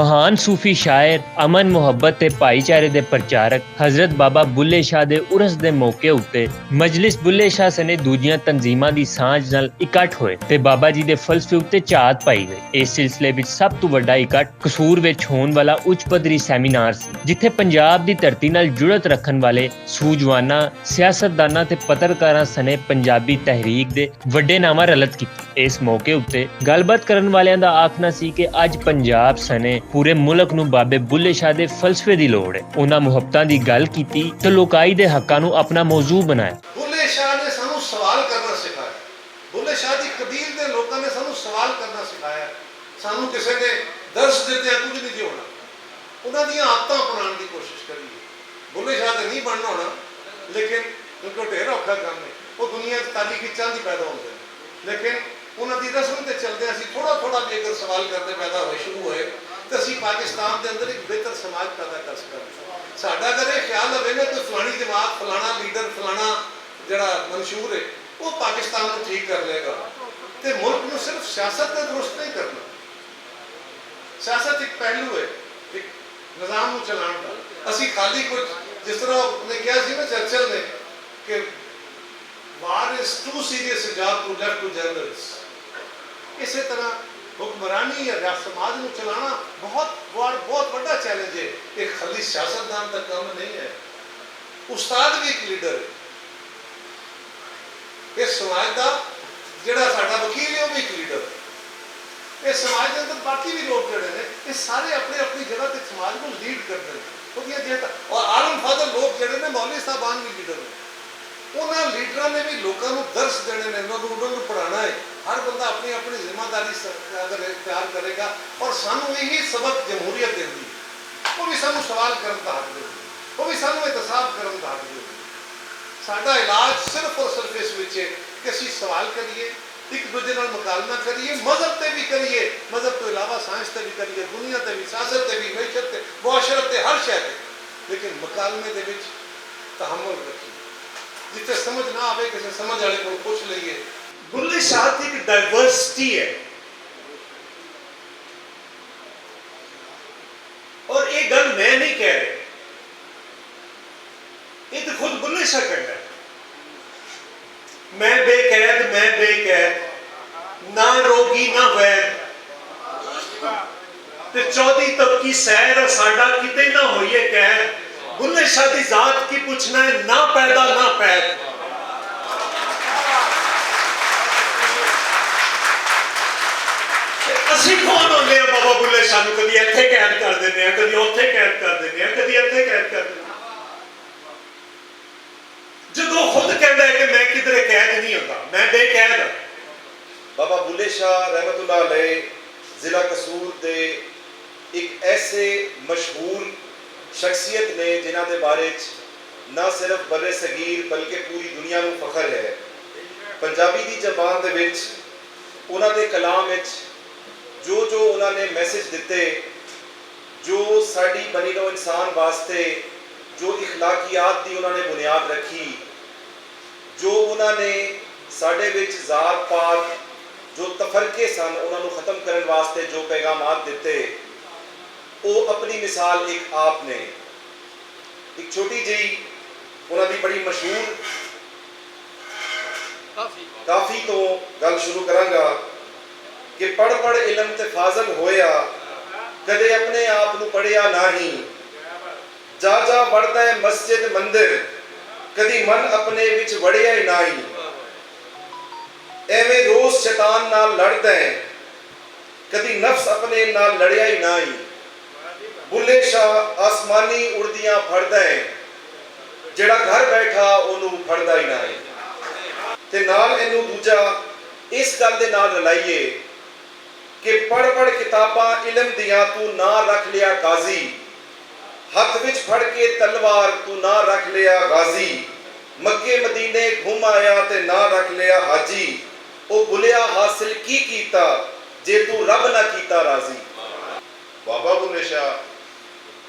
महान सूफी शायर अमन मुहब्बत ते भाईचारे दे प्रचारक हजरत बाबा बुल्ले शाह दे उरस दे मौके उत्ते मजलिस बुल्ले शाह सने दूजियां तंजीमां दी सांझ नाल इकट्ठ होए ते बाबा जी दे फलसफे उत्ते झात पाई गई। इस सिलसिले विच सब तो वड्डा इकट्ठ कसूर विच होण वाला उच्च पद्धरी सैमीनार सी जिथे पंजाब दी धरती नाल जुड़त रखण वाले सूझवानां सियासतदानां ते पत्रकारां सने पंजाबी तहरीक दे वड्डे नामां रलत कीती। इस मौके उत्ते गलबात करन वालियां दा आखना सी कि अज पंजाब सने पूरे मुल्क नूं बाबे बुल्ले शाह दे फलसफे दी लोड़ है। उन्हां मुहब्बतां दी गल कीती ते लोकाई दे हक्कां नूं अपना मौजू बनाया। बुल्ले शाह ने सानू सवाल करना सिखाया। बुल्ले शाह दी कबील दे लोकां ने सानू सवाल करना सिखाया। सानू किसी ने दर्श दिते कुछ नहीं जी होना, उन्हां दी आदतां अपनाउण दी कोशिश करिए। बुल्ले शाह ते नहीं बनना होना, लेकिन क्योंकि ढेर औखा काम है, वो दुनिया च तारीखी चंद ही पैदा होंदे ने, लेकिन उन्हां दी रस्म ते चलदे असीं थोड़ा थोड़ा भी अगर सवाल करते पैदा होए शुरू होए तो असीं पाकिस्तान के अंदर एक बेहतर समाज पैदा कर सकते। साडा अगर ये ख्याल रहे ना कोई फलानी जमात फलाना लीडर फलाना जड़ा मंशूर है वो पाकिस्तान को ठीक कर लेगा, तो मुल्क में सिर्फ सियासत ने दुरुस्त नहीं करना। सियासत एक पहलू है, एक निज़ाम को चलाने का। असीं खाली कुछ जिस तरह ने कहा सी ना चर्चिल ने कि war is too serious a job to left to journalists। इसी तरह हुक्मरानी या समाज को चलाना बहुत बड़ा चैलेंज है। एक खाली सियासतदान का काम नहीं है, उस्ताद भी एक लीडर है। इस समाज का जिहड़ा साडा वकील है वो भी एक लीडर है। इस समाज के अंदर बाकी भी लोग जिहड़े ने ये सारे अपनी अपनी जगह ते समाज को लीड करते हैं। और आलम फादर लोग जिहड़े ने मौलवी साहबान भी लीडर ने, उन्होंने लीडर ने भी लोगों को दर्श देने ने, उन्होंने पढ़ाना है। हर बंदा अपनी अपनी जिम्मेदारी अगर इख्तियार करेगा और सानू यही सबक जमहूरीयत देती है। वो भी सानू सवाल करने का हक देती है, वो भी सानू एहतसाब करने का हक देती है। साडा इलाज सिर्फ और सिर्फ इस विच है कि असीं सवाल करिए, एक दूजे नाल मुकालमा करिए, मजहब ते भी करिए, मजहब तो इलावा साइंस ते भी करिए, दुनिया ते भी, सियासत ते भी, मैशत ते, मुआशरत ते, हर शय ते, लेकिन मुकालमे दे विच तहम्मुल रखिए। जिथे समझ ना आवे किसी समझ वाले को पूछ लीजिए। बुल्ले शाह की एक डाइवर्सिटी है और ये गल मैं नहीं कह रहा, ये तो खुद बुल्ले शाह कह रहा है। मैं बेकैद, ना रोगी ना वैद, ते चौधी तबकी सैर साडा किते ना होइए कैद। बुल्ले शाह की जात की पूछना है, ना पैदा ना पैद। ਅਸੀਂ कौन होंगे बाबा बुल्ले शाह ਨੂੰ कभी ਇੱਥੇ कैद कर देने, कभी ਉੱਥੇ कैद कर देने, कभी ਇੱਥੇ कैद कर देने। ਜਦੋਂ खुद कहता है कि मैं किधरे कैद नहीं होता, मैं बेकैद हाँ। बाबा बुल्ले शाह रहमतुल्लाह अलैह जिला कसूर दे एक ऐसे मशहूर शख्सियत ने जिन्हां दे बारे ना सिर्फ बर्रे सगीर बल्कि पूरी दुनिया नूं फखर है। पंजाबी दी ज़बान दे विच उन्हां दे कलाम विच जो उन्होंने मैसेज दिते, जो साड़ी बनी नो इंसान वास्ते जो इखलाकियात की उन्होंने बुनियाद रखी, जो उन्होंने साडे विच जात पात जो तफरके सन उन्होंने ख़त्म करने वास्ते जो पैगामात दिते, वो अपनी मिसाल एक आप ने एक छोटी जी उन्होंने बड़ी मशहूर काफ़ी तो गल शुरू करांगा कि पढ़ पढ़ इलम ते फाजल होया, कदे अपने आप नू पढ़िया नहीं। जा जा वड़दा है मस्जिद मंदिर, कदी मन अपने विच वड़िया ही नहीं। एवें रोज शैतान नाल लड़दा है, कदी नफ्स अपने नाल लड़िया ही नहीं। बुल्ले शाह आसमानी उड़दियां फड़दा है, जेड़ा घर बैठा ओनू फड़दा ही नहीं। ते नाल इनू दूजा इस गल दे नाल रलाइए कि पढ़ पढ़ किताबां इलम दियां तू ना रख लिया गाजी, हथ विच फड़ के तलवार तू ना रख लिया गाजी। मक्के मदीने घूम आया ते ना रख लिया हाजी, ओ बुलिया हासिल की कीता जे तू रब ना कीता राजी। बाबा बुल्ले शाह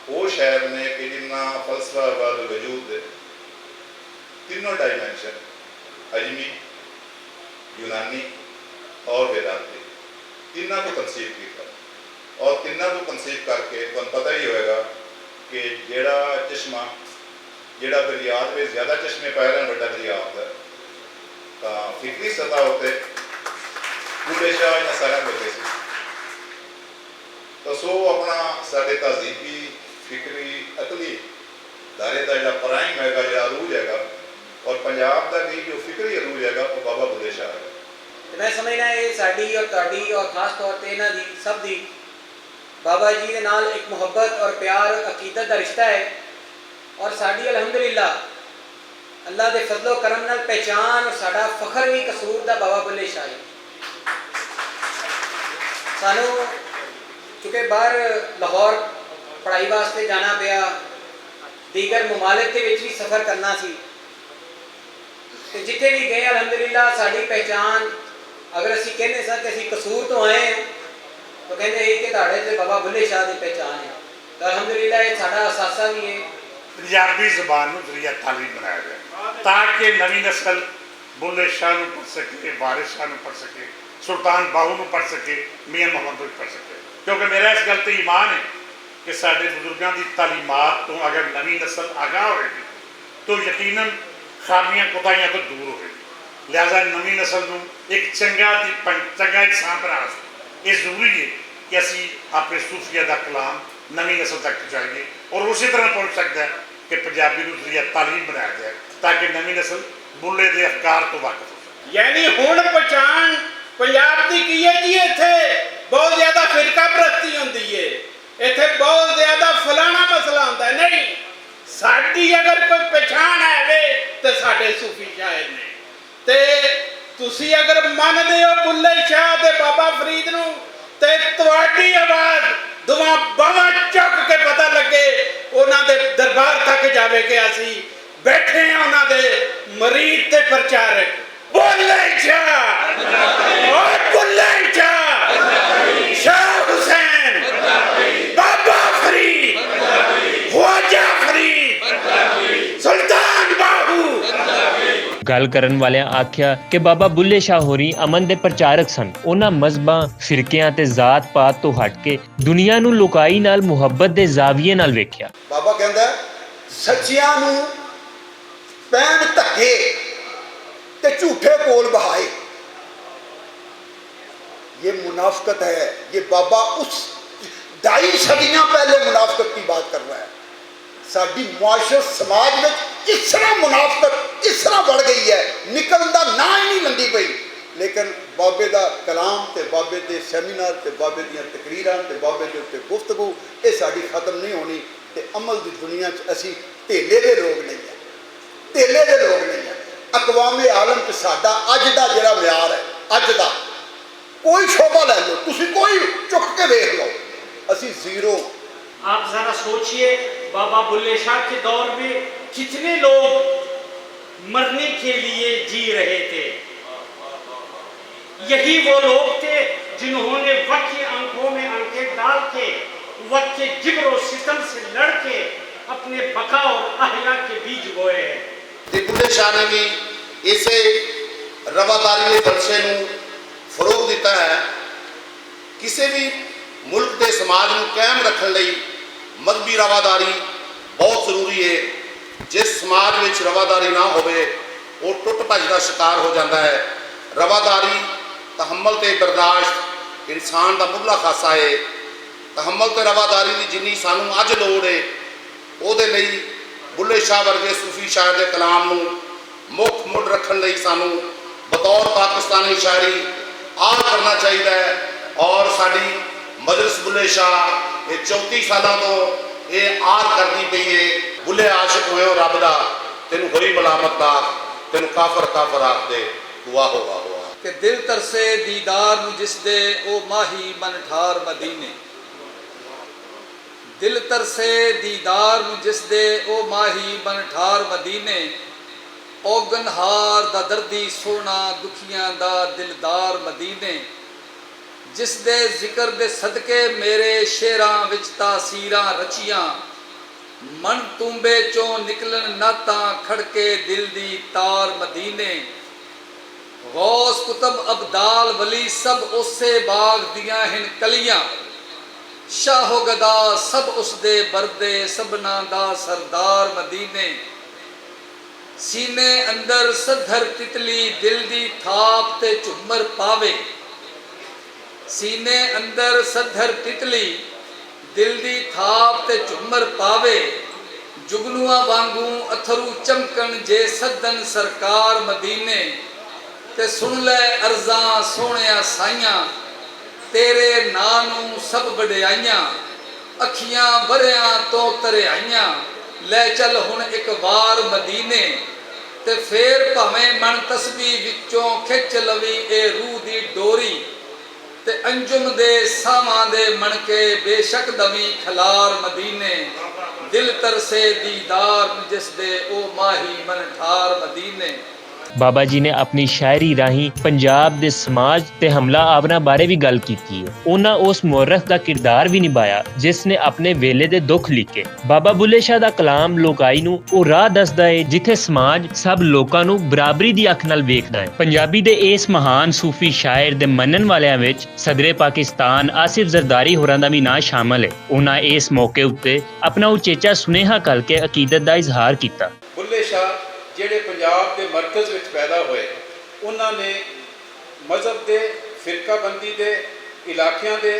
वो शायर ने कि जिन्ना फलसफा वाल वजूद तीनों डायमेंशन अजमी, यूनानी और वेदांती तिना को तनसीब किया ਔਰ ਤਿੰਨਾਂ ਨੂੰ ਕੰਸੀਵ ਕਰਕੇ ਤੁਹਾਨੂੰ ਪਤਾ ਹੀ ਹੋਏਗਾ ਕਿ ਜਿਹੜਾ ਚਸ਼ਮਾ ਜਿਹੜਾ ਦਰਿਆ ਦੇ ਵਿੱਚ ਜ਼ਿਆਦਾ ਚਸ਼ਮੇ ਪੈ ਰਹੇ ਵੱਡਾ ਦਰਿਆ ਹੁੰਦਾ ਤਾਂ ਫਿਕਰੀ ਸਤਹ ਉੱਤੇ ਬੁੱਲੇ ਸ਼ਾਹ ਇਹਨਾਂ ਸਾਰਿਆਂ ਦੇ ਸੀ। ਤਾਂ ਸੋ ਆਪਣਾ ਸਾਡੇ ਤਹਿਜ਼ੀਬੀ ਫਿਕਰੀ ਅਕਲੀ ਦਾਇਰੇ ਦਾ ਜਿਹੜਾ ਪ੍ਰਾਈਮ ਹੈਗਾ, ਜਿਹੜਾ ਅਰੂਜ ਹੈਗਾ, ਔਰ ਪੰਜਾਬ ਦਾ ਵੀ ਜੋ ਫਿਕਰੀ ਅਰੂਜ ਹੈਗਾ ਉਹ ਬਾਬਾ ਬੁੱਲੇ ਸ਼ਾਹ ਹੈ। मैं समझना ये साड़ी और ताड़ी और खास तौर पर इन्हों की सब दी बाबा जी के नाल एक मुहब्बत और प्यार अकीदत का रिश्ता है और साड़ी अलहमदुलिल्लाह अल्लाह के फजलो करम नाल पहचान और साड़ा फखर भी कसूर दा बाबा बुल्ले शाह है। सानू चूँकि बाहर लाहौर पढ़ाई वास्ते जाना पिया, दीगर ममालिक के विच भी सफ़र करना सी, तो जिथे भी गए अलहमदुलिल्लाह साड़ी पहचान अगर असी कहने सा कि असी कसूर तो आए हैं तो कहते हैं कि तुहाडे ते बाबा बुल्ले शाह की पहचान है। तो अलहमदुलिल्लाह ये साडा असासा भी है। पंजाबी जबान में जरिया तालीम बनाया गया ताकि नवी नस्ल बुल्ले शाह को पढ़ सके, वारिस शाह को पढ़ सके, सुल्तान बाहू को पढ़ सके, मियाँ मोहम्मद को पढ़ सके। क्योंकि मेरा इस गल ते ईमान है कि साडे बुजुर्गों की तालीमात तो अगर नवी नस्ल आगाह होगी तो यकीनन खामियां कोताहियां तो दूर होगी। लिहाजा नवी नस्ल को एक चंगा इंसान बनाने ये जरूरी है कि असी अपने सूफिया का कलाम नवी नस्ल तक पहुँचाइए और उसी तरह पहुँच सकता है कि पंजाबी को जरिया तालीम बनाया जाए ताकि नवी नस्ल बुल्ले के अफकार तो वाकिफ हो सके। यानी हुण पहचान पंजाब की की है जी, इत्थे बहुत ज़्यादा फिरका परस्ती होंदी है, इत्थे बहुत ज़्यादा फलाना मसला होता है। नहीं, साडी अगर कोई पहचान है तो साडे सूफी शायर ने, ते तुसी अगर मानते हो बुल्ले शाह ते बाबा फरीद नूं ते तुहाडी आवाज़ दुआ बावा चुक के पता लगे उन्हां दे दरबार तक जावे कि असी बैठे हैं उन्हां दे मरीद ते प्रचारक। बुल्ले शाह और बुल्ले शाह, शाह हुसैन, बाबा फरीद, ख्वाजा फरीद, सुल्तान बाहू। ਗੱਲ ਕਰਨ ਵਾਲਿਆਂ ਆਖਿਆ ਕਿ ਬਾਬਾ ਬੁੱਲੇ ਸ਼ਾਹ ਹੋਰੀ ਅਮਨ ਦੇ ਪ੍ਰਚਾਰਕ ਸਨ। ਉਹਨਾਂ ਮਜ਼ਹਬਾਂ, ਫਿਰਕਿਆਂ ਤੇ ਜ਼ਾਤ ਪਾਤ ਤੋਂ ਹਟ ਕੇ ਦੁਨੀਆ ਨੂੰ ਲੋਕਾਈ ਨਾਲ ਮੁਹੱਬਤ ਦੇ ਜ਼ਾਵੀਏ ਨਾਲ ਵੇਖਿਆ। ਬਾਬਾ ਕਹਿੰਦਾ ਸੱਚਿਆਂ ਨੂੰ ਪੈਣ ਧੱਕੇ ਤੇ ਝੂਠੇ ਕੋਲ ਬਹਾਏ, ये मुनाफकत है। ये बाबा उस 2.5 सदियां पहले मुनाफकत की बात कर रहा है। साडी मुआशरत समाज में इस तरह मुनाफकत इस तरह बढ़ गई है, निकलने का ना ही नहीं लंदी पई। लेकिन बाबे का कलाम ते बाबे के सैमीनार ते बाबे दी तकरीरां ते बाबे के उत्ते गुफ्तगू ये साडी खत्म नहीं होनी। ते अमल की दुनिया च असी ढेले के लोग नहीं है, ढेले के लोग नहीं है। अकवामे आलम च साडा अज दा जिहड़ा म्यार है, अज दा कोई शोभा ले लो, तुसी कोई चुक के देख लो, असी जीरो। आप जरा सोचिए बाबा बुल्ले शाह के दौर में कितने लोग मरने के लिए जी रहे थे। यही वो लोग थे जिन्होंने वक्त की आंखों में आंखें डाल के, वक्त के जिब्र और सितम से लड़ के अपने बका और अहया के बीज बोए हैं। बुल्ले शाह ने भी इसे रवादारी के दर्शे नूं फरोग दिता है। किसी भी मुल्क के समाज को कायम रखने लई मजहबी रवादारी बहुत जरूरी है। जिस समाज में रवादारी ना होवे वो टुट भज का शिकार हो जाता है। रवादारी तहम्मल ते बर्दाश्त इंसान का मुढ़ला खासा है। तहम्मल ते रवादारी की जिन्नी सानू अज लोड़ है उहदे लई बुल्ले शाह वर्गे सूफी शायर के कलाम नूं मुख मुड़ रखने लई सानू बतौर पाकिस्तानी शायरी आ करना चाहिए है। और साड़ी मजलिस बुल्ले शाह ये 34 सालों तो ये आर करती पई है। बुल्ले आशिक होए हो रब दा, तेनू होई मलामत दा, तेनू काफर काफर आख दे, हुआ होगा हुआ। कि दिल तरसे दीदार नूं जिस दे ओ माही मन ठार मदीने, दिल तरसे दीदार नूं जिस दे ओ माही मन ठार मदीने, औगनहार दा दर्दी सोना दुखियां दा दिलदार मदीने, जिस दे जिक्र दे सदके मेरे शेरां विच तासीरां रचियां, मन तुंबे चों निकलन नातां खड़के दिल दी तार मदीने, गौस कुतब अबदाल वली सब उसे बाग दियां हिन कलियां, ਸ਼ਾਹੋ ਗਦਾ ਸਭ ਉਸਦੇ ਬਰਦੇ, ਸਭਨਾ ਦਾ ਸਰਦਾਰ ਮਦੀਨੇ। ਸੀਨੇ ਅੰਦਰ ਸੱਧਰ ਤਿਤਲੀ, ਦਿਲ ਦੀ ਥਾਪ ਤੇ ਝੁੰਮਰ ਪਾਵੇ। ਸੀਨੇ ਅੰਦਰ ਸੱਧਰ ਤਿਤਲੀ, ਦਿਲ ਦੀ ਥਾਪ ਤੇ ਝੁੰਮਰ ਪਾਵੇ। ਜੁਗਨੂਆਂ ਵਾਂਗੂ ਅਥਰੂ ਚਮਕਣ ਜੇ ਸੱਦਨ ਸਰਕਾਰ ਮਦੀਨੇ। ਤੇ ਸੁਣ ਲੈ ਅਰਜ਼ਾਂ ਸੋਹਣਿਆ ਸਾਈਆਂ, ਤੇਰੇ ਨਾਂ ਨੂੰ ਸਭ ਵਡਿਆਈਆਂ। ਅੱਖੀਆਂ ਵਰਿਆਂ ਤੋਂ ਧਰਿਆਈਆਂ, ਲੈ ਚੱਲ ਹੁਣ ਇੱਕ ਵਾਰ ਮਦੀਨੇ। ਤੇ ਫੇਰ ਭਾਵੇਂ ਮਨ ਤਸਬੀਹ ਵਿੱਚੋਂ ਖਿੱਚ ਲਵੀ ਇਹ ਰੂਹ ਦੀ ਡੋਰੀ। ਤੇ ਅੰਜੁਮ ਦੇ ਸਾਵਾਂ ਦੇ ਮਣਕੇ ਬੇਸ਼ੱਕ ਦਵੀ ਖਲਾਰ ਮਦੀਨੇ। ਦਿਲ ਤਰਸੇ ਦੀਦਾਰ ਜਿਸ ਦੇ ਉਹ ਮਾਹੀ ਮਨ ਠਾਰ ਮਦੀਨੇ। ਬਾਬਾ ਜੀ ਨੇ ਆਪਣੀ ਸ਼ਾਇਰੀ ਰਾਹੀਂ ਪੰਜਾਬ ਦੇ ਸਮਾਜ ਤੇ ਹਮਲਾ ਆਵਰਾਂ ਬਾਰੇ ਵੀ ਗੱਲ ਕੀਤੀ ਹੈ। ਉਹਨਾਂ ਉਸ ਮੁਅਰਖ ਦਾ ਕਿਰਦਾਰ ਵੀ ਨਿਭਾਇਆ ਜਿਸ ਨੇ ਆਪਣੇ ਵੇਲੇ ਦੇ ਦੁੱਖ ਲਿਖੇ। ਬਾਬਾ ਬੁੱਲੇ ਸ਼ਾਹ ਦਾ ਕਲਾਮ ਲੋਕਾਈ ਨੂੰ ਉਹ ਰਾਹ ਦੱਸਦਾ ਹੈ ਜਿੱਥੇ ਸਮਾਜ ਸਭ ਲੋਕਾਂ ਨੂੰ ਬਰਾਬਰੀ ਦੀ ਅੱਖ ਨਾਲ ਵੇਖਦਾ ਹੈ। ਪੰਜਾਬੀ ਦੇ ਇਸ ਮਹਾਨ ਸੂਫੀ ਸ਼ਾਇਰ ਦੇ ਮੰਨਣ ਵਾਲਿਆਂ ਵਿੱਚ ਸਦਰੇ ਪਾਕਿਸਤਾਨ ਆਸਿਫ ਜ਼ਰਦਾਰੀ ਹੋਰਾਂ ਦਾ ਵੀ ਨਾਂ ਸ਼ਾਮਲ ਹੈ। ਉਹਨਾਂ ਇਸ ਮੌਕੇ ਉੱਤੇ ਆਪਣਾ ਉਚੇਚਾ ਸੁਨੇਹਾ ਕਰਕੇ ਅਕੀਦਤ ਦਾ ਇਜ਼ਹਾਰ ਕੀਤਾ। ਬੁੱਲੇ ਸ਼ਾਹ ਜਿਹੜੇ ਪੰਜਾਬ ਦੇ ਮਰਕਜ਼ ਵਿੱਚ ਪੈਦਾ ਹੋਏ, ਉਹਨਾਂ ਨੇ ਮਜ਼ਹਬ ਦੇ, ਫਿਰਕਾਬੰਦੀ ਦੇ, ਇਲਾਕਿਆਂ ਦੇ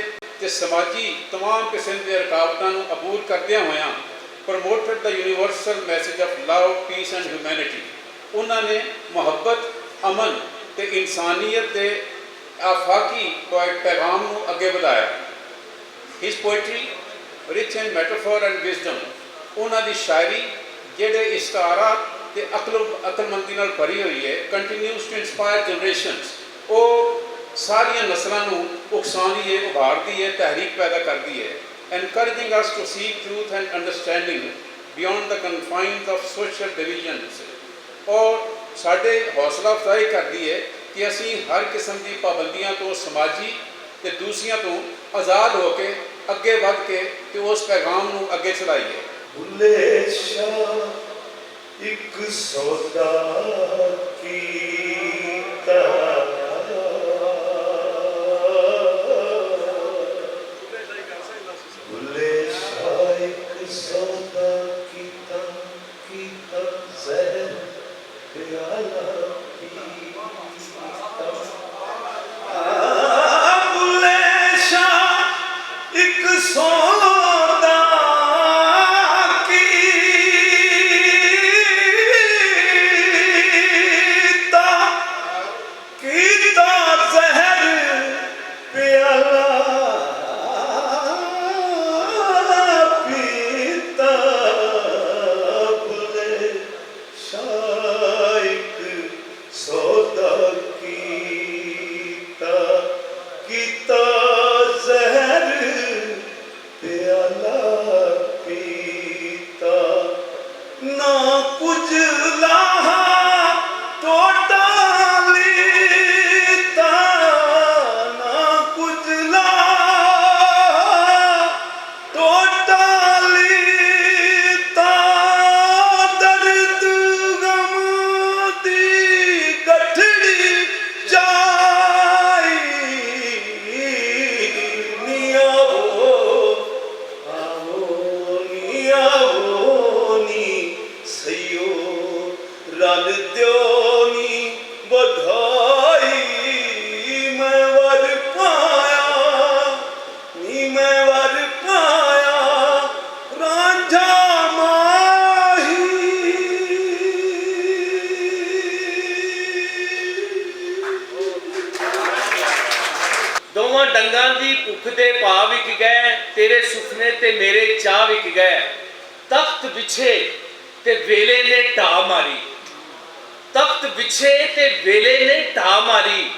ਤੇ ਸਮਾਜੀ ਤਮਾਮ ਕਿਸਮ ਦੇ ਰੁਕਾਵਟਾਂ ਨੂੰ ਅਬੂਰ ਕਰਦਿਆਂ ਹੋਇਆਂ ਪ੍ਰਮੋਟਡ ਦਾ universal message of love, peace and humanity. ਉਹਨਾਂ ਨੇ ਮੁਹੱਬਤ, ਅਮਨ ਤੇ ਇਨਸਾਨੀਅਤ ਦੇ ਆਫਾਕੀ ਪੈਗਾਮ ਨੂੰ ਅੱਗੇ ਵਧਾਇਆ। His poetry rich in metaphor and wisdom, ਉਹਨਾਂ ਦੀ ਸ਼ਾਇਰੀ ਜਿਹੜੇ ਇਸ਼ਤਾਰਾਤ ਤੇ ਅਕਲਮੰਦੀ ਨਾਲ ਭਰੀ ਹੋਈ ਹੈ, ਕੰਟੀਨਿਊਸ ਟੂ ਇਨਸਪਾਇਰ ਜਨਰੇਸ਼ਨਸ। ਉਹ ਸਾਰੀਆਂ ਨਸਲਾਂ ਨੂੰ ਉਕਸਾਉਂਦੀ ਹੈ, ਉਭਾਰਦੀ ਹੈ, ਤਹਿਰੀਕ ਪੈਦਾ ਕਰਦੀ ਹੈ। Encouraging us to seek truth and understanding beyond the confines of social divisions. ਔਰ ਸਾਡੇ ਹੌਸਲਾ ਅਫਜ਼ਾਈ ਕਰਦੀ ਹੈ ਕਿ ਅਸੀਂ ਹਰ ਕਿਸਮ ਦੀ ਪਾਬੰਦੀਆਂ ਤੋਂ, ਸਮਾਜੀ ਤੇ ਦੂਸਰੀਆਂ ਤੋਂ ਆਜ਼ਾਦ ਹੋ ਕੇ ਅੱਗੇ ਵੱਧ ਕੇ ਤੇ ਉਸ ਪੈਗਾਮ ਨੂੰ ਅੱਗੇ ਚਲਾਈਏ। ਬੁੱਲੇ ਸ਼ਾਹ ਇੱਕ ਸੌਦਾ ਕੀਤਾ, ਬੁੱਲੇ ਸ਼ਾਹ ਇੱਕ ਸੌਦਾ ਕੀਤਾ, ਕੀਤਾ ਜ਼ਹਿਰ ਪਿਆਲਾ ਪੀਤਾ। ਬੁੱਲੇ ਸ਼ਾਹ ਇੱਕ ਸੌਦਾ ਡੰਗਾਂ ਦੀ ਭੁੱਖ ਦੇ ਭਾਅ ਵਿਕ ਗਏ, ਤੇਰੇ ਸੁਪਨੇ ਤੇ ਮੇਰੇ ਚਾਹ ਵਿਕ ਗਏ। ਤਖਤ ਵਿਛੇ ਤੇ ਵੇਲੇ ਨੇ ਢਾਹ ਮਾਰੀ, ਤਖਤ ਵਿਛੇ ਤੇ ਵੇਲੇ ਨੇ ਢਾਹ ਮਾਰੀ।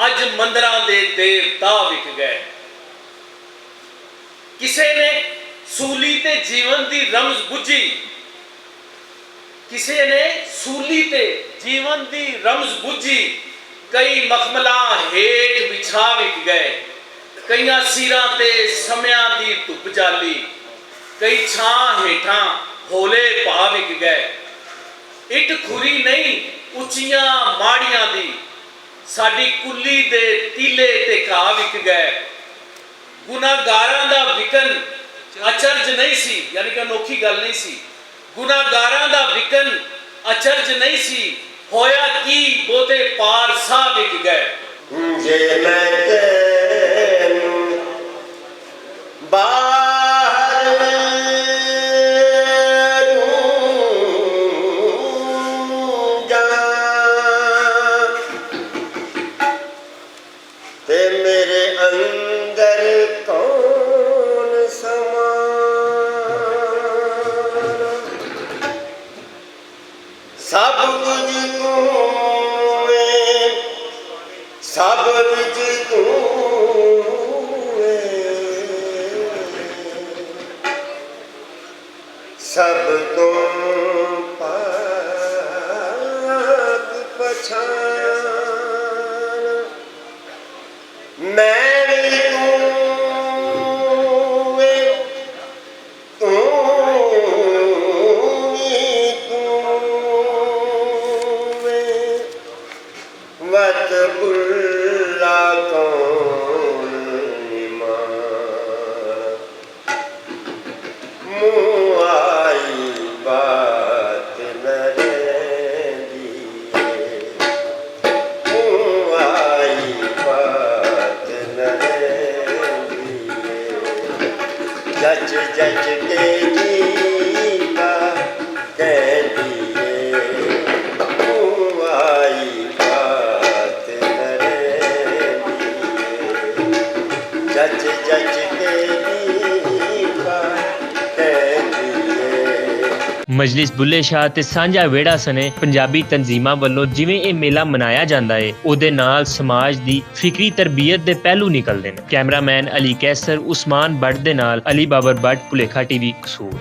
ਅੱਜ ਮੰਦਰਾਂ ਦੇ ਦੇਵਤਾ ਵਿਕ ਗਏ। ਕਿਸੇ ਨੇ ਸੂਲੀ ਤੇ ਜੀਵਨ ਦੀ ਰਮਜ਼ ਬੁੱਝੀ, ਕਿਸੇ ਨੇ ਸੂਲੀ ਤੇ ਜੀਵਨ ਦੀ ਰਮਜ਼ ਬੁੱਝੀ। ਕਈ ਮਖਮਲਾਂ ਹੇਠ ਵਿਛਾ ਵਿਕ ਗਏ, ਕਈਆਂ ਸਿਰਾਂ ਤੇ ਸਮਿਆਂ ਦੀ ਧੁੱਪ ਜਾਲੀ। ਕਈ ਛਾਂ ਹੇਠਾਂ ਹੋਲੇ ਪਾ ਵਿਕ ਗਏ। ਇੱਟ ਖੁਰੀ ਨਹੀਂ ਉੱਚੀਆਂ ਮਾੜੀਆਂ ਦੀ, ਸਾਡੀ ਕੁੱਲੀ ਦੇ ਤੀਲੇ ਤੇ ਘਾਹ ਵਿਕ ਗਏ। ਗੁਨਾਹਗਾਰਾਂ ਦਾ ਵਿਕਨ ਅਚਰਜ ਨਹੀਂ ਸੀ, ਯਾਨੀ ਕਿ ਅਨੋਖੀ ਗੱਲ ਨਹੀਂ ਸੀ। ਗੁਨਾਹਗਾਰਾਂ ਦਾ ਵਿਕਨ ਅਚਰਜ ਨਹੀਂ ਸੀ, ਹੋਇਆ ਕੀ ਬਹੁਤੇ ਪਾਰ ਸਾਹ ਵਿਕ ਗਏ। ਜੇ ਮੈਂ ਤੈਨੂੰ ਬਾਹਰ ਨੂੰ ਜਾਵਾਂ ਤੇ ਮੇਰੇ ਅੰਦਰ ਕੌਣ ਸਮਾਨਾ, ਸਭ ਕੁਝ ਤੂੰ ਏ, ਸਭ ਵਿੱਚ ਤੂੰ ਏ, ਸਭ ਤੋਂ ਪਾਕ ਪਛਾਨ, ਮੈਂ ਵੀ ਤੂੰ ਏ, ਤੂੰ ਵੀ ਤੂੰ ਏ, ਵਤ ਬੁੱਲਾ ਕੌਣ ਨਿਮਾਨ, ਮੂੰਹ ਆਈ ਬਾਤ ਨ ਰਹਿੰਦੀ ਏ, ਮੂੰਹ ਆਈ ਬਾਤ ਨ ਰਹਿੰਦੀ ਏ, ਜੱਜ ਜੱਜ ਕੇ ਜੀਵਾ ਕਹਿੰਦੀ ਏ, ਮੂੰਹ ਆਈ ਬਾਤ ਨ ਰਹਿੰਦੀ ਏ, ਜੱਜ ਜੱਜ ਕੇ ਜੀਵਾ ਕਹਿੰਦੀ ਏ। ਮਜਲਿਸ ਬੁੱਲੇ ਸ਼ਾਹ ਤੇ ਸਾਂਝਾ ਵਿਹੜਾ ਸਣੇ ਪੰਜਾਬੀ ਤਨਜ਼ੀਮਾਂ ਵੱਲੋਂ ਜਿਵੇਂ ਇਹ ਮੇਲਾ ਮਨਾਇਆ ਜਾਂਦਾ ਹੈ, ਉਹਦੇ ਨਾਲ ਸਮਾਜ ਦੀ ਫਿਕਰੀ ਤਰਬੀਅਤ ਦੇ ਪਹਿਲੂ ਨਿਕਲਦੇ ਨੇ। ਕੈਮਰਾਮੈਨ ਅਲੀ ਕੈਸਰ, ਉਸਮਾਨ ਬੱਟ ਦੇ ਨਾਲ ਅਲੀ ਬਾਬਰ ਬੱਟ, ਭੁਲੇਖਾ ਟੀਵੀ, ਕਸੂਰ।